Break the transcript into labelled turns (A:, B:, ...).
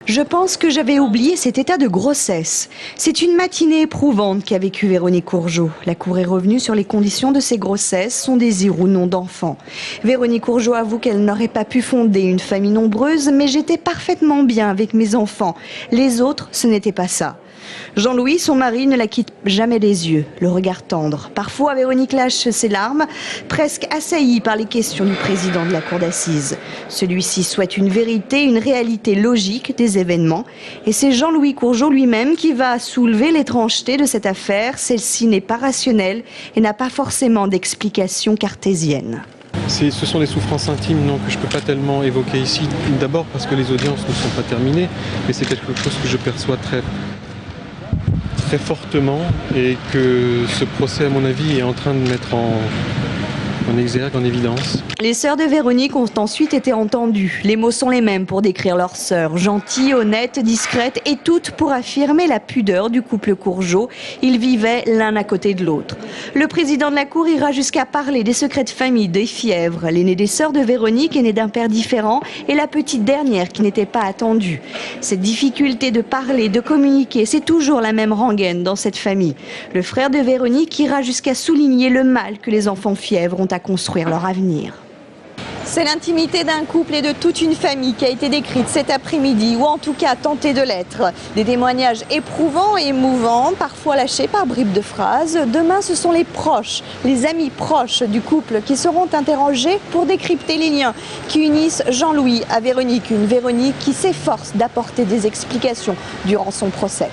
A: Je pense que j'avais oublié cet état de grossesse. C'est une matinée éprouvante qu'a vécue Véronique Courgeot. La Cour est revenue sur les conditions de ses grossesses, son désir ou non d'enfant. Véronique Courgeot avoue qu'elle n'aurait pas pu fonder une famille nombreuse, mais j'étais parfaitement bien avec mes enfants. Les autres, ce n'était pas ça. Jean-Louis, son mari, ne la quitte jamais des yeux, le regard tendre. Parfois, Véronique lâche ses larmes, presque assaillie par les questions du président de la cour d'assises. Celui-ci souhaite une vérité, une réalité logique des événements. Et c'est Jean-Louis Courgeot lui-même qui va soulever l'étrangeté de cette affaire. Celle-ci n'est pas rationnelle et n'a pas forcément d'explication cartésienne.
B: Ce sont des souffrances intimes que je ne peux pas tellement évoquer ici. D'abord parce que les audiences ne sont pas terminées, mais c'est quelque chose que je perçois très fortement et que ce procès, à mon avis, est en train de mettre en exergue, en évidence.
A: Les sœurs de Véronique ont ensuite été entendues. Les mots sont les mêmes pour décrire leur sœur. Gentille, honnête, discrète et toutes pour affirmer la pudeur du couple Courgeot. Ils vivaient l'un à côté de l'autre. Le président de la Cour ira jusqu'à parler des secrets de famille, des fièvres. L'aînée des sœurs de Véronique est née d'un père différent et la petite dernière qui n'était pas attendue. Cette difficulté de parler, de communiquer, c'est toujours la même rengaine dans cette famille. Le frère de Véronique ira jusqu'à souligner le mal que les enfants fièvres ont à construire leur avenir. C'est l'intimité d'un couple et de toute une famille qui a été décrite cet après-midi, ou en tout cas tentée de l'être. Des témoignages éprouvants et émouvants, parfois lâchés par bribes de phrases. Demain, ce sont les proches, les amis proches du couple qui seront interrogés pour décrypter les liens qui unissent Jean-Louis à Véronique. Une Véronique qui s'efforce d'apporter des explications durant son procès.